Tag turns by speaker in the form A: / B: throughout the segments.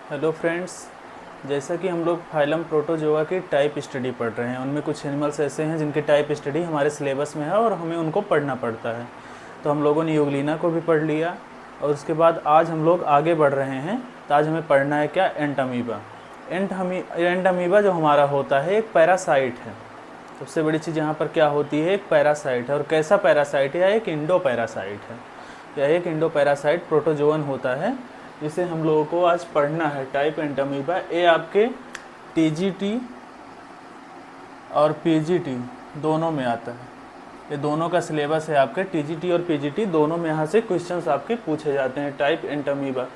A: Hello friends, जैसा कि हम लोग फाइलम प्रोटोजोआ की टाइप स्टडी पढ़ रहे हैं। उनमें कुछ एनिमल्स ऐसे हैं जिनकी टाइप स्टडी हमारे सिलेबस में है और हमें उनको पढ़ना पड़ता है। तो हम लोगों ने यूग्लिना को भी पढ़ लिया और उसके बाद आज हम लोग आगे बढ़ रहे हैं। तो आज हमें पढ़ना है क्या? एंट अमीबा। एंट अमीबा जो हमारा होता है एक पैरासाइट है। सबसे बड़ी चीज़ यहाँ पर क्या होती है? एक पैरासाइट है। और कैसा पैरासाइट है? या एक इंडो पैरासाइट है। या एक इंडो पैरासाइट प्रोटोजोअन होता है, जिसे हम लोगों को आज पढ़ना है। टाइप एंट अमीबा। ये आपके टीजीटी और पीजीटी दोनों में आता है। ये दोनों का सिलेबस है आपके। टीजीटी और पीजीटी दोनों में यहाँ से क्वेश्चंस आपके पूछे जाते हैं। टाइप एंट अमीबा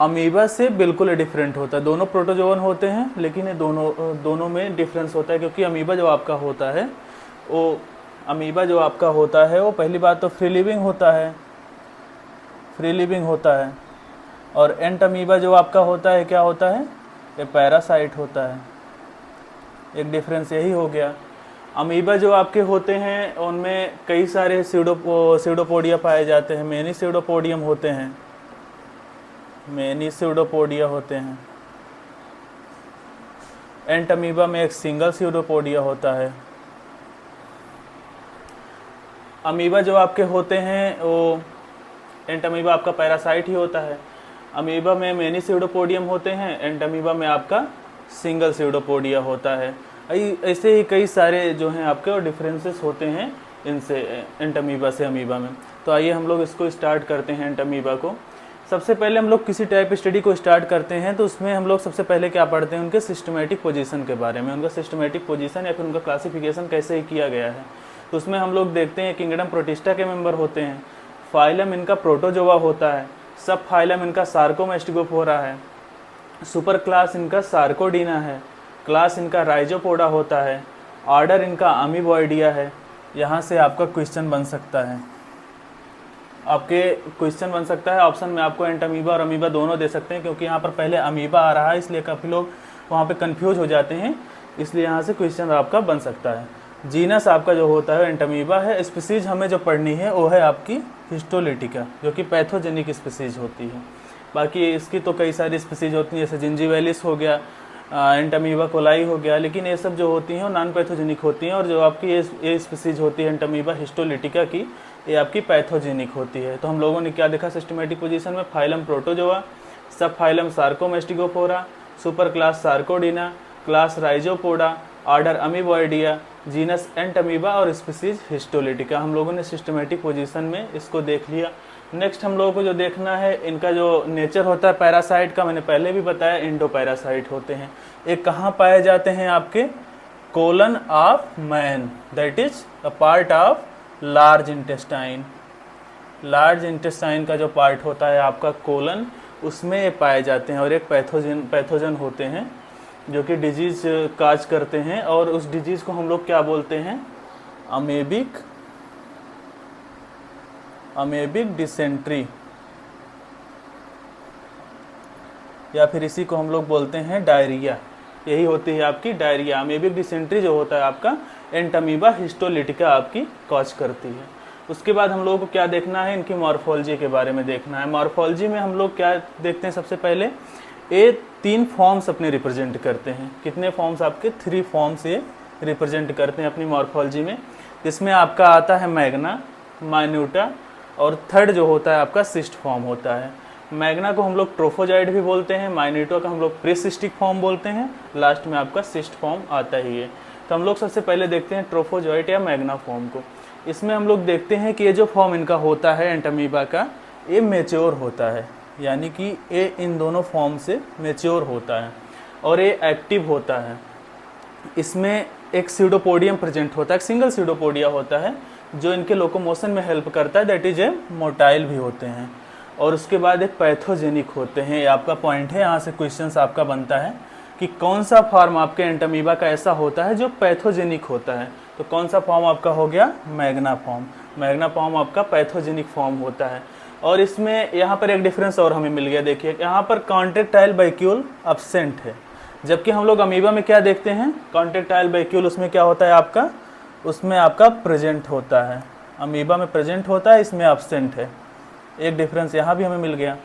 A: अमीबा से बिल्कुल डिफरेंट होता है। दोनों प्रोटोजोअन होते हैं, लेकिन ये दोनों में डिफरेंस होता है, क्योंकि अमीबा जो आपका होता है वो पहली बात तो फ्री लिविंग होता है। और एंट अमीबा जो आपका होता है क्या होता है? ये पैरासाइट होता है। एक डिफरेंस यही हो गया। अमीबा जो आपके होते हैं उनमें कई सारे स्यूडोपोडिया पाए जाते हैं। मैनी स्यूडोपोडिया होते हैं। एंट अमीबा में एक सिंगल स्यूडोपोडिया होता है। अमीबा जो आपके होते हैं वो एंट अमीबा आपका पैरासाइट ही होता है। अमीबा में मैनी स्यूडोपोडियम होते हैं। एंट अमीबा में आपका सिंगल स्यूडोपोडिया होता है। ऐसे ही कई सारे जो हैं आपके और डिफरेंसेस होते हैं इनसे, एंट अमीबा से अमीबा में। तो आइए हम लोग इसको स्टार्ट करते हैं। एंट अमीबा को सबसे पहले हम लोग किसी टाइप स्टडी को स्टार्ट करते हैं तो उसमें हम लोग सबसे पहले क्या पढ़ते हैं? उनके सिस्टमेटिक पोजीशन के बारे में। उनका सिस्टमेटिक पोजीशन या फिर उनका क्लासिफिकेशन कैसे ही किया गया है। तो उसमें हम लोग देखते हैं किंगडम प्रोटिस्टा के मेंबर होते हैं। फाइलम इनका प्रोटोजोआ होता है। सब फाइलम इनका सार्कोमेस्टिगोफोरा है। सुपर क्लास इनका सार्कोडीना है। क्लास इनका राइजोपोडा होता है। ऑर्डर इनका अमीबॉइडिया है। यहाँ से आपका क्वेश्चन बन सकता है। ऑप्शन में आपको एंट अमीबा और अमीबा दोनों दे सकते हैं, क्योंकि यहाँ पर पहले अमीबा आ रहा है, इसलिए काफ़ी लोग वहाँ पे कंफ्यूज हो जाते हैं। इसलिए यहाँ से क्वेश्चन आपका बन सकता है। जीनस आपका जो होता है एंट अमीबा है। स्पीसीज हमें जो पढ़नी है वो है आपकी हिस्टोलिटिका, जो कि पैथोजेनिक स्पीसीज होती है। बाकी इसकी तो कई सारी स्पीसीज होती हैं, जैसे जिंजीवैलिस हो गया, एंट अमीबा कोलाई हो गया, लेकिन ये सब जो होती हैं वो नॉन पैथोजेनिक होती हैं। और जो आपकी ये स्पीसीज होती है एंट अमीबा हिस्टोलिटिका की, ये आपकी पैथोजेनिक होती है। तो हम लोगों ने क्या देखा सिस्टमेटिक पोजीशन में? Phylum protozoa, sub phylum sarcomastigophora, super class sarcodina, class rhizopoda, order amoeboidea, genus entamoeba और स्पीसीज हिस्टोलिटिका। हम लोगों ने सिस्टमेटिक पोजीशन में इसको देख लिया। नेक्स्ट हम लोगों को जो देखना है, इनका जो नेचर होता है पैरासाइट का, मैंने पहले भी बताया इंडो पैरासाइट होते हैं। एक कहाँ पाए जाते हैं? आपके colon of man, that is a part of large intestine. Large intestine का जो पार्ट होता है आपका कोलन, उसमें ये पाए जाते हैं। और एक पैथोजन होते हैं जो कि डिजीज काज करते हैं। और उस डिजीज को हम लोग क्या बोलते हैं? अमेबिक डिसेंट्री, या फिर इसी को हम लोग बोलते हैं डायरिया। यही होती है आपकी डायरिया। अमेबिक डिसेंट्री जो होता है आपका एंट अमीबा हिस्टोलिटिका आपकी कॉज करती है। उसके बाद हम लोगों को क्या देखना है? इनकी मॉर्फोलॉजी के बारे में देखना है। मॉर्फोलॉजी में हम लोग क्या देखते हैं? सबसे पहले ये 3 फॉर्म्स अपने रिप्रेजेंट करते हैं। कितने फॉर्म्स? आपके 3 फॉर्म्स ये रिप्रेजेंट करते हैं अपनी मॉर्फोलॉजी में, जिसमें आपका आता है मैग्ना, माइन्यूटा, और थर्ड जो होता है आपका सिस्ट फॉर्म होता है। मैग्ना को हम लोग ट्रोफोजाइड भी बोलते हैं, माइन्यूटा को हम लोग प्रीसिस्टिक फॉर्म बोलते हैं, लास्ट में आपका सिस्ट फॉर्म आता ही है। तो हम लोग सबसे पहले देखते हैं ट्रोफोजाइट या मैग्ना फॉर्म को। इसमें हम लोग देखते हैं कि ये जो फॉर्म इनका होता है एंट अमीबा का, ये मेच्योर होता है, यानी कि ये इन दोनों फॉर्म से मेच्योर होता है और ये एक्टिव होता है। इसमें एक स्यूडोपोडियम प्रेजेंट होता है, एक सिंगल स्यूडोपोडिया होता है जो इनके लोकोमोशन में हेल्प करता है, दैट इज ए मोटाइल भी होते हैं। और उसके बाद एक पैथोजेनिक होते हैं। ये आपका पॉइंट है, यहाँ से क्वेश्चंस आपका बनता है कि कौन सा फॉर्म आपके एंट अमीबा का ऐसा होता है जो पैथोजेनिक होता है। तो कौन सा फॉर्म आपका हो गया? Magna form. मैग्ना फॉर्म आपका पैथोजेनिक फॉर्म होता है। और इसमें यहाँ पर एक डिफरेंस और हमें मिल गया। देखिए यहाँ पर कॉन्ट्रेक्टाइल वैक्यूल एब्सेंट है, जबकि हम लोग अमीबा में क्या देखते हैं? कॉन्ट्रेक्टाइल वैक्यूल उसमें क्या होता है आपका? उसमें आपका प्रेजेंट होता है। अमीबा में प्रेजेंट होता है, इसमें एब्सेंट है। एक डिफरेंस यहाँ भी हमें मिल गया।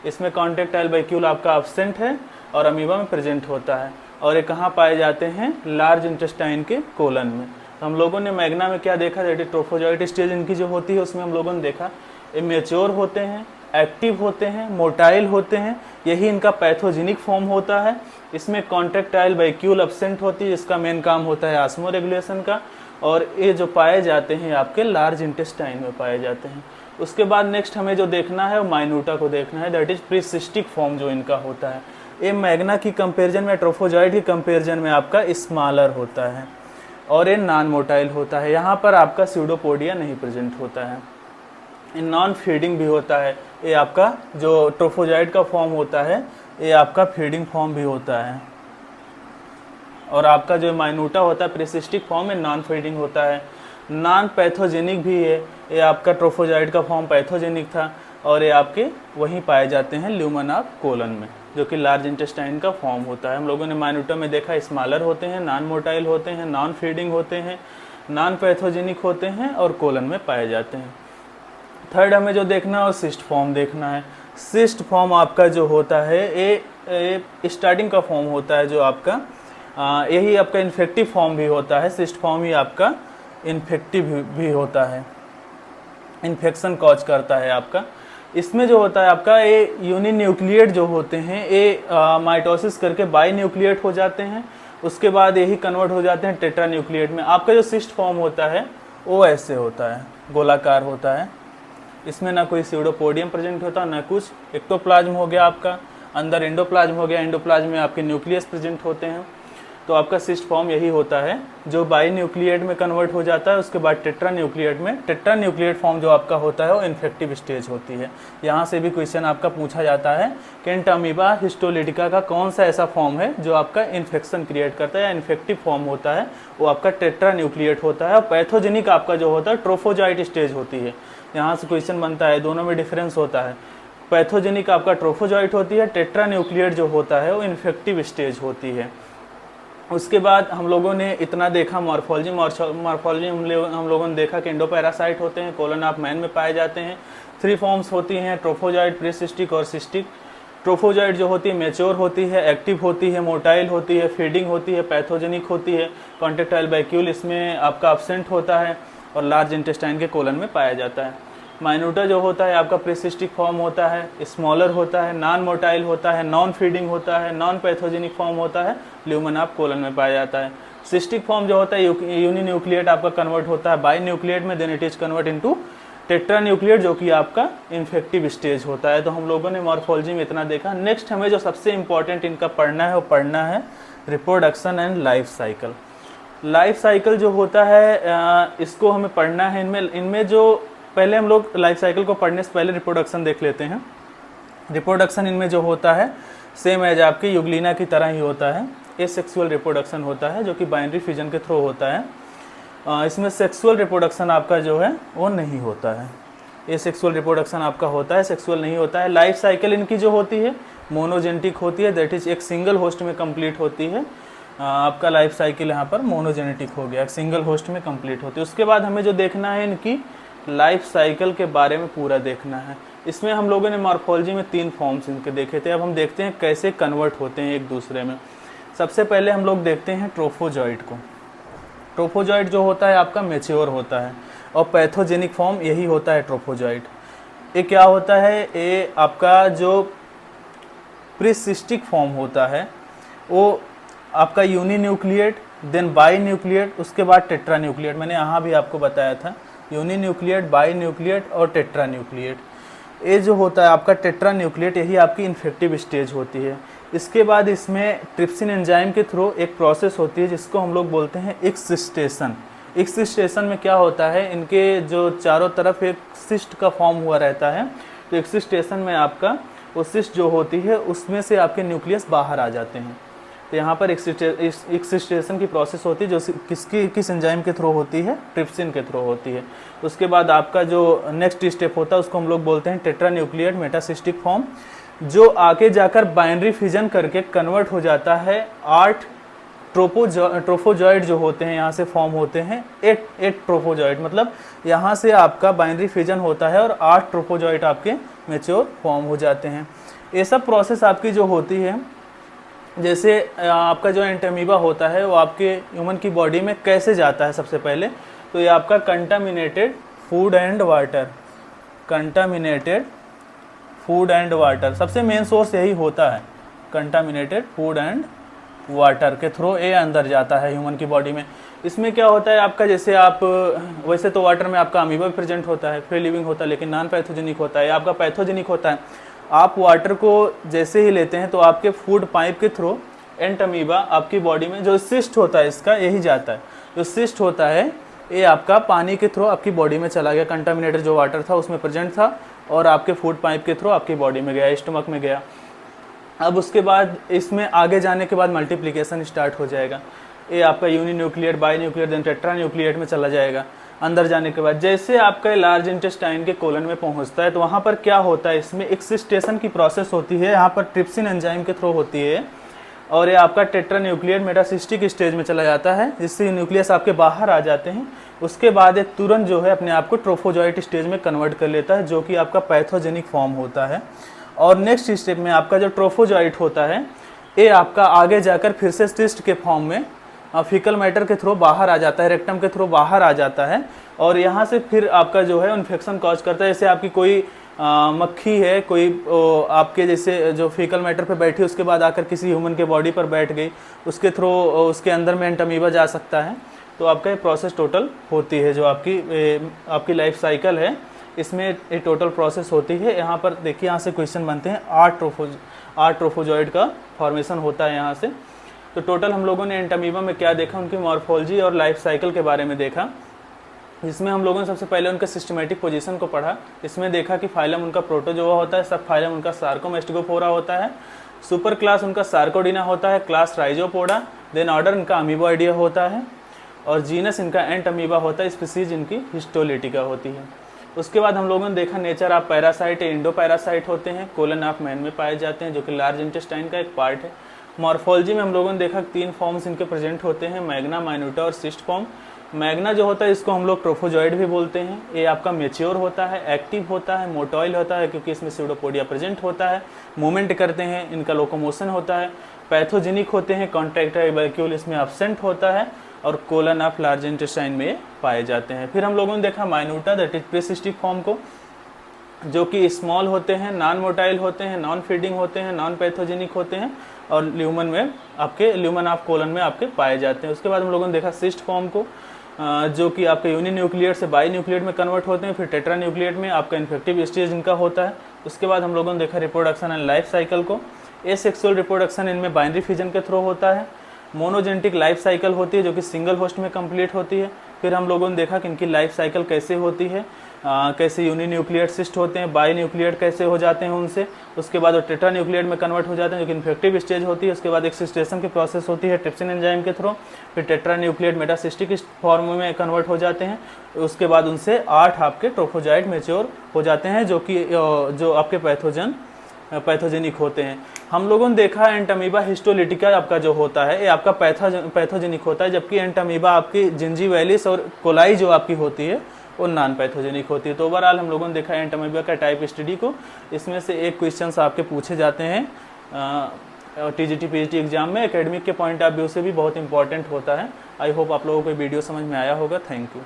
A: इसमें कॉन्ट्रेक्टाइल वैक्यूल आपका एब्सेंट है और अमीबा में प्रेजेंट होता है। और ये कहाँ पाए जाते हैं? लार्ज इंटेस्टाइन के कोलन में। तो हम लोगों ने मैग्ना में क्या देखा? दैट इज ट्रोफोजॉइट स्टेज इनकी जो होती है उसमें हम लोगों ने देखा ये मेच्योर होते हैं, एक्टिव होते हैं, मोटाइल होते हैं, यही इनका पैथोजेनिक फॉर्म होता है। इसमें कॉन्ट्रेक्टाइल वैक्यूल एब्सेंट होती है जिसका मेन काम होता है ऑस्मो रेगुलेशन का, और ये जो पाए जाते हैं आपके लार्ज इंटेस्टाइन में पाए जाते हैं। उसके बाद नेक्स्ट हमें जो देखना है वो माइन्यूटा को देखना है, दैट इज प्रीसिस्टिक फॉर्म जो इनका होता है। ये मैग्ना की कंपेरिजन में, ट्रोफोजॉइट की कंपेरिजन में आपका स्मॉलर होता है और ये नॉन मोटाइल होता है। यहाँ पर आपका स्यूडोपोडिया नहीं प्रेजेंट होता है। नॉन फीडिंग भी होता है। ये आपका जो ट्रोफोजॉइट का फॉर्म होता है ये आपका फीडिंग फॉर्म भी होता है, और आपका जो माइन्यूटा होता है प्रीसिस्टिक फॉर्म में नॉन फीडिंग होता है। नॉन पैथोजेनिक भी है, ये आपका ट्रोफोजॉइट का फॉर्म पैथोजेनिक था और ये आपके वहीं पाए जाते हैं ल्यूमन ऑफ कोलन में, जो कि लार्ज इंटेस्टाइन का फॉर्म होता है। हम लोगों ने माइन्यूटा में देखा स्मॉलर होते हैं, नॉन मोटाइल होते हैं, नॉन फीडिंग होते हैं, नॉन पैथोजेनिक होते हैं और कोलन में पाए जाते हैं। थर्ड हमें जो देखना है वो सिस्ट फॉर्म देखना है। सिस्ट फॉर्म आपका जो होता है ये स्टार्टिंग का फॉर्म होता है, जो आपका यही आपका इन्फेक्टिव फॉर्म भी होता है। सिस्ट फॉर्म ही आपका इन्फेक्टिव भी होता है, इन्फेक्शन कॉज करता है आपका। इसमें जो होता है आपका ये यूनिन्यूक्लिएट जो होते हैं ये माइटोसिस करके बाई न्यूक्लिएट हो जाते हैं, उसके बाद यही कन्वर्ट हो जाते हैं टेट्रा न्यूक्लिएट में। आपका जो सिस्ट फॉर्म होता है वो ऐसे होता है, गोलाकार होता है। इसमें ना कोई स्यूडोपोडियम प्रेजेंट होता, ना कुछ। एक्टोप्लाज्म हो गया आपका, अंदर एंडोप्लाज्म हो गया, एंडोप्लाज्म में आपके न्यूक्लियस प्रेजेंट होते हैं। तो आपका सिस्ट फॉर्म यही होता है जो बाई न्यूक्लिएट में कन्वर्ट हो जाता है, उसके बाद टेट्रा न्यूक्लिएट में। टेट्रा न्यूक्लिएट फॉर्म जो आपका होता है वो इन्फेक्टिव स्टेज होती है। यहाँ से भी क्वेश्चन आपका पूछा जाता है कि एंटामीबा हिस्टोलिटिका का कौन सा ऐसा फॉर्म है जो आपका इन्फेक्शन क्रिएट करता है या इन्फेक्टिव फॉर्म होता है, वो आपका टेट्रा न्यूक्लिएट होता है। और पैथोजेनिक आपका जो होता है ट्रोफोजॉइट स्टेज होती है। यहाँ से क्वेश्चन बनता है, दोनों में डिफरेंस होता है। पैथोजेनिक आपका ट्रोफोजॉइट होती है, टेट्रा न्यूक्लिएट जो होता है वो इन्फेक्टिव स्टेज होती है। उसके बाद हम लोगों ने इतना देखा मॉर्फोलॉजी हम लोगों ने देखा कि एंडोपैरासाइट होते हैं, कोलन ऑफ मैन में पाए जाते हैं। 3 फॉर्म्स होती हैं, ट्रोफोजॉइट, प्रीसिस्टिक और सिस्टिक। ट्रोफोजॉइट जो होती है मेच्योर होती है, एक्टिव होती है, मोटाइल होती है, फीडिंग होती है, पैथोजेनिक होती है। कॉन्ट्रेक्टाइल वैक्यूल इसमें आपका एब्सेंट होता है और लार्ज इंटेस्टाइन के कोलन में पाया जाता है। माइन्यूटा जो होता है आपका प्रीसिस्टिक फॉर्म होता है, स्मॉलर होता है, नॉन मोटाइल होता है, नॉन फीडिंग होता है, नॉन पैथोजेनिक फॉर्म होता है, ल्यूमन ऑफ कोलन में पाया जाता है। सिस्टिक फॉर्म जो होता है यूनिन्यूक्लिएट आपका कन्वर्ट होता है बाई न्यूक्लिएट में, then it is convert into tetranucleate जो कि आपका इन्फेक्टिव स्टेज होता है। तो हम लोगों ने मॉर्फोलॉजी में इतना देखा। नेक्स्ट हमें जो सबसे इंपॉर्टेंट इनका पढ़ना है वो पढ़ना है reproduction and life cycle. Life cycle जो होता है इसको हमें पढ़ना है। इनमें जो पहले हम लोग लाइफ साइकिल को पढ़ने से पहले रिप्रोडक्शन देख लेते हैं। रिप्रोडक्शन इनमें जो होता है सेम एज आपके यूग्लिना की तरह ही होता है। एसेक्सुअल रिप्रोडक्शन होता है जो कि बाइनरी फ्यूजन के थ्रू होता है। इसमें सेक्सुअल रिप्रोडक्शन आपका जो है वो नहीं होता है। एसेक्सुअल रिप्रोडक्शन आपका होता है, सेक्सुअल नहीं होता है। लाइफ साइकिल इनकी जो होती है मोनोजेनेटिक होती है, दैट इज एक सिंगल होस्ट में कंप्लीट होती है। आपका लाइफ साइकिल यहाँ पर मोनोजेनेटिक हो गया, एक सिंगल होस्ट में कंप्लीट होती है। उसके बाद हमें जो देखना है इनकी लाइफ साइकिल के बारे में पूरा देखना है। इसमें हम लोगों ने मॉर्फोलॉजी में 3 फॉर्म्स इनके देखे थे। अब हम देखते हैं कैसे कन्वर्ट होते हैं एक दूसरे में। सबसे पहले हम लोग देखते हैं ट्रोफोजॉइट को। ट्रोफोजॉइट जो होता है आपका मेच्योर होता है और पैथोजेनिक फॉर्म यही होता है ट्रोफोजॉइट। ये क्या होता है, ये आपका जो प्रीसिस्टिक फॉर्म होता है वो आपका यूनिन्यूक्लिएट, देन बाई न्यूक्लिएट, उसके बाद टेट्रा न्यूक्लिएट। मैंने यहाँ भी आपको बताया था यूनिन्यूक्लिएट, बाई न्यूक्लिएट और टेट्रा न्यूक्लिएट। ये जो होता है आपका टेट्रा न्यूक्लिएट यही आपकी इन्फेक्टिव स्टेज होती है। इसके बाद इसमें ट्रिप्सिन एंजाइम के थ्रू एक प्रोसेस होती है जिसको हम लोग बोलते हैं एक्सिस्टेशन। एक्सिस्टेशन में क्या होता है, इनके जो चारों तरफ एक सिस्ट का फॉर्म हुआ रहता है। तो एक्सिस्टेशन में आपका वो सिस्ट जो होती है उसमें से आपके न्यूक्लियस बाहर आ जाते हैं। तो यहाँ पर एक्सिस्टेशन की प्रोसेस होती है जो किस एंजाइम के थ्रू होती है, ट्रिप्सिन के थ्रू होती है। उसके बाद आपका जो नेक्स्ट स्टेप होता है उसको हम लोग बोलते हैं टेट्रा न्यूक्लिएट मेटासिस्टिक फॉर्म, जो आगे जाकर बाइनरी फिजन करके कन्वर्ट हो जाता है 8 ट्रोफोजॉइड जो होते हैं यहाँ से फॉर्म होते हैं 8 ट्रोफोजॉइड। मतलब यहाँ से आपका बाइनरी फिजन होता है और 8 ट्रोफोजॉइड आपके मेच्योर फॉर्म हो जाते हैं। ये सब प्रोसेस आपकी जो होती है, जैसे आपका जो एंटामीबा होता है वो आपके ह्यूमन की बॉडी में कैसे जाता है। सबसे पहले तो ये आपका contaminated food and water, contaminated food and water सबसे मेन सोर्स यही होता है। कंटामिनेटेड फूड एंड वाटर के थ्रू ये अंदर जाता है ह्यूमन की बॉडी में। इसमें क्या होता है आपका, जैसे आप वैसे तो वाटर में आपका अमीबा भी प्रेजेंट होता है, फ्री लिविंग होता है, लेकिन नॉन पैथोजेनिक होता है, आपका पैथोजेनिक होता है। आप वाटर को जैसे ही लेते हैं तो आपके फूड पाइप के थ्रू एंटामीबा आपकी बॉडी में जो सिस्ट होता है इसका यही जाता है। जो सिस्ट होता है ये आपका पानी के थ्रू आपकी बॉडी में चला गया, कंटामिनेटेड जो वाटर था उसमें प्रेजेंट था और आपके फूड पाइप के थ्रू आपकी बॉडी में गया, स्टमक में गया। अब उसके बाद इसमें आगे जाने के बाद मल्टीप्लिकेशन स्टार्ट हो जाएगा। ये आपका यूनिन्यूक्लिएट, बाईन्यूक्लिएट, देन टेट्रान्यूक्लिएट में चला जाएगा। अंदर जाने के बाद जैसे आपका लार्ज इंटेस्टाइन के कोलन में पहुंचता है तो वहाँ पर क्या होता है, इसमें एक्सिस्टेशन की प्रोसेस होती है, यहाँ पर ट्रिप्सिन एंजाइम के थ्रू होती है और ये आपका टेट्रान्यूक्लिएट मेटासिस्टिक स्टेज में चला जाता है, जिससे न्यूक्लियस आपके बाहर आ जाते हैं। उसके बाद ये तुरंत जो है अपने आप को ट्रोफोजॉइट स्टेज में कन्वर्ट कर लेता है, जो कि आपका पैथोजेनिक फॉर्म होता है। और नेक्स्ट स्टेप में आपका जो ट्रोफोजॉइट होता है ये आपका आगे जाकर फिर से सिस्ट के फॉर्म में फीकल मैटर के थ्रू बाहर आ जाता है, रेक्टम के थ्रू बाहर आ जाता है और यहाँ से फिर आपका जो है इन्फेक्शन कॉज करता है। जैसे आपकी कोई मक्खी है, कोई आपके जैसे जो फीकल मैटर पे बैठी, उसके बाद आकर किसी ह्यूमन के बॉडी पर बैठ गई, उसके थ्रू उसके अंदर में एंटामीबा जा सकता है। तो आपका ये प्रोसेस टोटल होती है, जो आपकी लाइफ साइकिल है इसमें ये टोटल प्रोसेस होती है। यहाँ पर देखिए, यहाँ से क्वेश्चन बनते हैं, 8 ट्रोफोजॉइड का फॉर्मेशन होता है यहाँ से। तो टोटल हम लोगों ने एंटामीबा में क्या देखा, उनकी मॉर्फोलॉजी और लाइफ साइकिल के बारे में देखा। इसमें हम लोगों ने सबसे पहले उनका सिस्टमेटिक पोजीशन को पढ़ा। इसमें देखा कि फाइलम उनका प्रोटोजोआ होता है, सब फाइलम उनका सार्कोमेस्टिगोफोरा होता है, सुपर क्लास उनका सार्कोडिना होता है, क्लास राइजोपोडा, देन ऑर्डर इनका अमीबोइडिया होता है और जीनस इनका एंटामीबा होता है, स्पीसीज इनकी हिस्टोलिटिका होती है। उसके बाद हम लोगों ने देखा nature of parasite, Indo parasite होते हैं, कोलन ऑफ मैन में पाए जाते हैं, जो कि लार्ज इंटेस्टाइन का एक पार्ट है। मॉर्फोलॉजी में हम लोगों ने देखा 3 फॉर्म्स इनके प्रेजेंट होते हैं, मैग्ना, माइन्यूटा और सिस्ट फॉर्म। मैग्ना जो होता है इसको हम लोग ट्रोफोजॉइड भी बोलते हैं। ये आपका मैच्योर होता है, एक्टिव होता है, मोटॉइल होता है क्योंकि इसमें स्यूडोपोडिया प्रेजेंट होता है, मूवमेंट करते हैं, इनका लोकोमोशन होता है। पैथोजेनिक होते हैं, कॉन्ट्रैक्टाइल वैक्यूल इसमें एब्सेंट होता है और कोलन ऑफ लार्ज इंटेस्टाइन में पाए जाते हैं। फिर हम लोगों ने देखा माइन्यूटा, दैट इज प्रीसिस्टिक फॉर्म को, जो कि स्मॉल होते हैं, नॉन मोटाइल होते हैं, नॉन फीडिंग होते हैं, नॉन पैथोजेनिक होते हैं और ल्यूमन में आपके ल्यूमन ऑफ कोलन में आपके पाए जाते हैं। उसके बाद हम लोगों ने देखा सिस्ट फॉर्म को, जो कि आपके यूनिन्यूक्लिएट से बाईन्यूक्लिएट में कन्वर्ट होते हैं, फिर टेट्रान्यूक्लिएट में आपका इन्फेक्टिव स्टेज इनका होता है। उसके बाद हम लोगों ने देखा रिप्रोडक्शन एंड लाइफ साइकिल को। एसेक्सुअल रिप्रोडक्शन इनमें बाइनरी फिजन के थ्रू होता है। मोनोजेनेटिक लाइफ साइकिल होती है जो कि सिंगल होस्ट में कंप्लीट होती है। फिर हम लोगों ने देखा कि इनकी लाइफ साइकिल कैसे होती है, कैसे यूनिन्यूक्लिएट सिस्ट होते हैं, बाईन्यूक्लिएट कैसे हो जाते हैं उनसे। उसके बाद वो टेट्रान्यूक्लिएट में कन्वर्ट हो जाते हैं जो कि इन्फेक्टिव स्टेज होती है। उसके बाद एक्सिस्टेशन की प्रोसेस होती है ट्रिप्सिन एंजाइम के थ्रू, फिर टेट्रान्यूक्लिएट मेटासिस्टिक फॉर्म में कन्वर्ट हो जाते हैं। उसके बाद उनसे 8 आपके ट्रोफोजॉइड मैच्योर हो जाते हैं जो आपके पैथोजेनिक होते हैं। हम लोगों ने देखा एंटामीबा हिस्टोलिटिका आपका जो होता है ये आपका पैथोजेनिक होता है, जबकि एंटामीबा आपकी जिंजीवैलिस और कोलाई जो आपकी होती है वो नॉन पैथोजेनिक होती है। तो ओवरऑल हम लोगों ने देखा एंटामीबा का टाइप स्टडी को। इसमें से एक क्वेश्चंस आपके पूछे जाते हैं टीजीटी पीजीटी एग्जाम में, एकेडमिक के पॉइंट ऑफ व्यू से भी बहुत इंपॉर्टेंट होता है। आई होप आप लोगों को वीडियो समझ में आया होगा। Thank you.